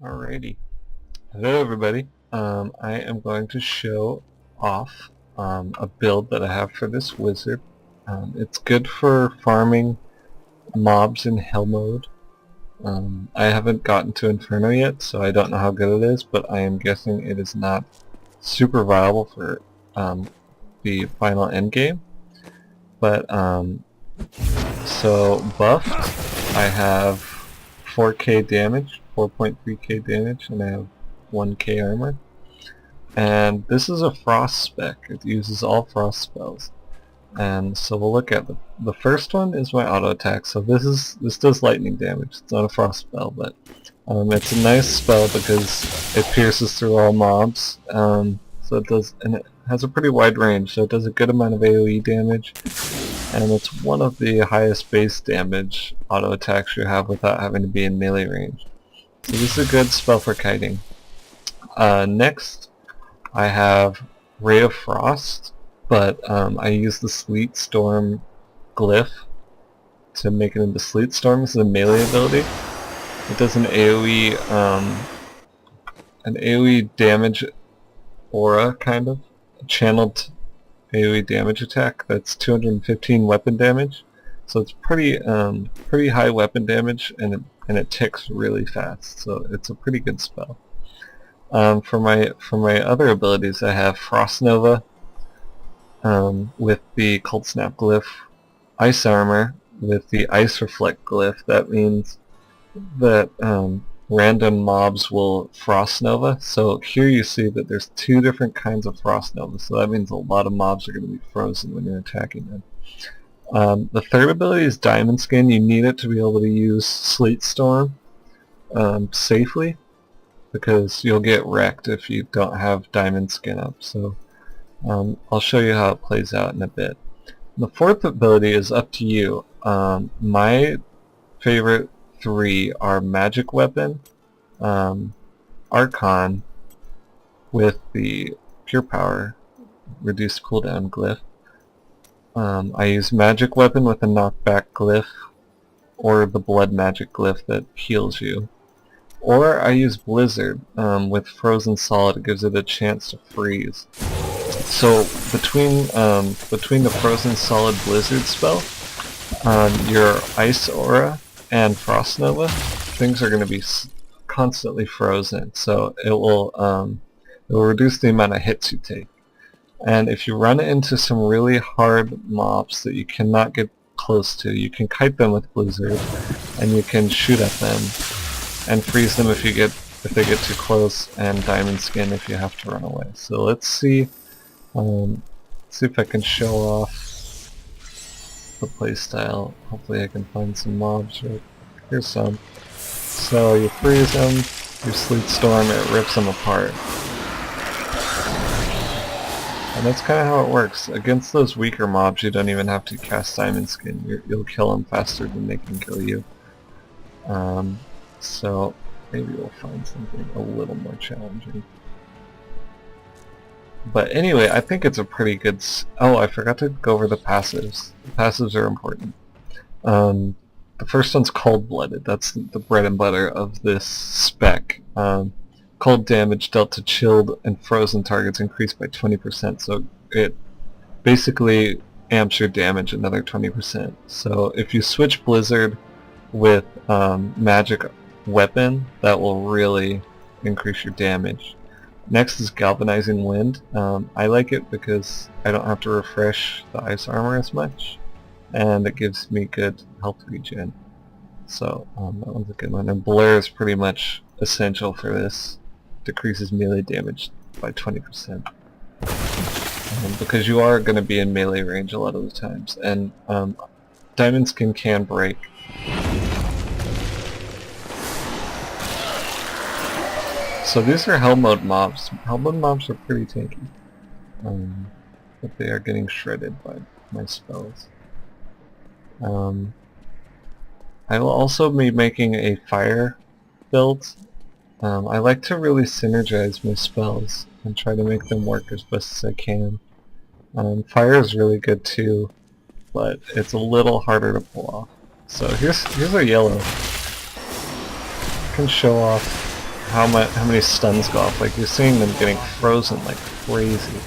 Alrighty. Hello everybody. I am going to show off a build that I have for this wizard. It's good for farming mobs in hell mode. I haven't gotten to Inferno yet, so I don't know how good it is, but I am guessing it is not super viable for the final end game. But so buffed, I have 4k damage, 4.3k damage, and I have 1k armor. And this is a frost spec. It uses all frost spells. And so we'll look at the first one is my auto attack. So this does lightning damage. It's not a frost spell, but it's a nice spell because it pierces through all mobs. So it does, and it has a pretty wide range. So it does a good amount of AOE damage, and it's one of the highest base damage auto attacks you have without having to be in melee range. So this is a good spell for kiting. Next, I have Ray of Frost, but I use the Sleet Storm glyph to make it into Sleet Storm. This is a melee ability. It does an AoE damage aura, kind of channeled AoE damage attack. That's 215 weapon damage, so it's pretty high weapon damage, and it ticks really fast. So it's a pretty good spell. For my other abilities, I have Frost Nova with the Cold Snap glyph, Ice Armor with the Ice Reflect glyph. That means that random mobs will Frost Nova. So here you see that there's two different kinds of Frost Nova. So that means a lot of mobs are going to be frozen when you're attacking them. The third ability is Diamond Skin. You need it to be able to use Sleet Storm safely, because you'll get wrecked if you don't have Diamond Skin up. So I'll show you how it plays out in a bit. The fourth ability is up to you. My favorite three are Magic Weapon, Archon with the Pure Power reduced cooldown glyph. I use Magic Weapon with a knockback glyph, or the Blood Magic glyph that heals you. Or I use Blizzard with Frozen Solid. It gives it a chance to freeze. So between the Frozen Solid Blizzard spell, your Ice Aura and Frost Nova, things are going to be constantly frozen. So it will reduce the amount of hits you take. And if you run into some really hard mobs that you cannot get close to, you can kite them with Blizzard, and you can shoot at them and freeze them if they get too close, and Diamond Skin if you have to run away. So let's see if I can show off the playstyle. Hopefully I can find some mobs. Right? Here's some. So you freeze them, you Sleet Storm, it rips them apart. And that's kind of how it works. Against those weaker mobs, you don't even have to cast Diamond Skin. You'll kill them faster than they can kill you. So maybe we'll find something a little more challenging. But anyway, I think it's a pretty good... Oh, I forgot to go over the passives. The passives are important. The first one's Cold-Blooded. That's the bread and butter of this spec. Cold damage dealt to chilled and frozen targets increased by 20%, so it basically amps your damage another 20%. So if you switch Blizzard with Magic Weapon, that will really increase your damage. Next is Galvanizing Wind. I like it because I don't have to refresh the Ice Armor as much, and it gives me good health regen. So that one's a good one. And Blur is pretty much essential for this. Decreases melee damage by 20%. Because you are going to be in melee range a lot of the times, and Diamond Skin can break. So these are Hell Mode mobs. Hell Mode mobs are pretty tanky, but they are getting shredded by my spells. I will also be making a fire build. I like to really synergize my spells and try to make them work as best as I can. Fire is really good too, but it's a little harder to pull off. So here's a yellow. I can show off how many stuns go off. Like, you're seeing them getting frozen like crazy.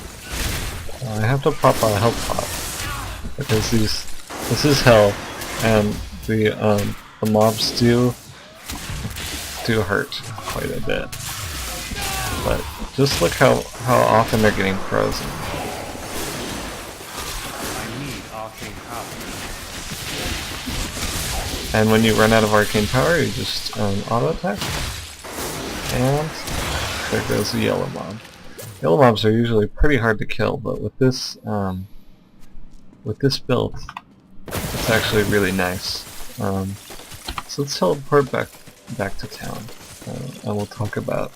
I have to pop a health pot because this is hell, and the mobs do hurt quite a bit. But just look how often they're getting frozen. I need arcane power. And when you run out of arcane power, you just auto attack. And there goes the yellow mob. Yellow mobs are usually pretty hard to kill, but with this build, it's actually really nice. So let's teleport back to town, and we'll talk about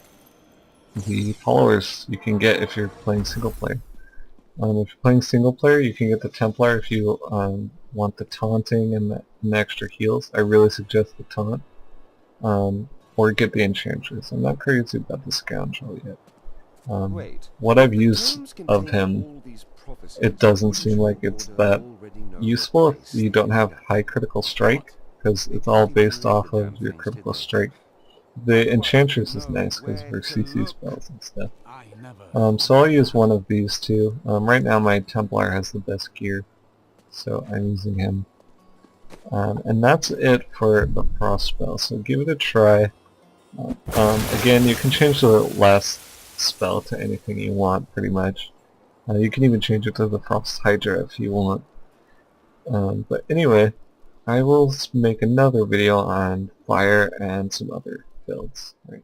the followers you can get if you're playing single player. If you're playing single player, you can get the Templar if you want the taunting and the extra heals. I really suggest the taunt, or get the Enchantress. I'm not crazy about the Scoundrel yet. What I've used of him, it doesn't seem like it's that useful if you don't have high critical strike, because it's all based off of your critical strike. The Enchantress is nice because of her CC spells and stuff. So I'll use one of these two. Right now my Templar has the best gear, so I'm using him. And that's it for the Frost spell, so give it a try. Again, you can change the last spell to anything you want, pretty much. You can even change it to the Frost Hydra if you want. But anyway, I will make another video on fire and some other builds. Right.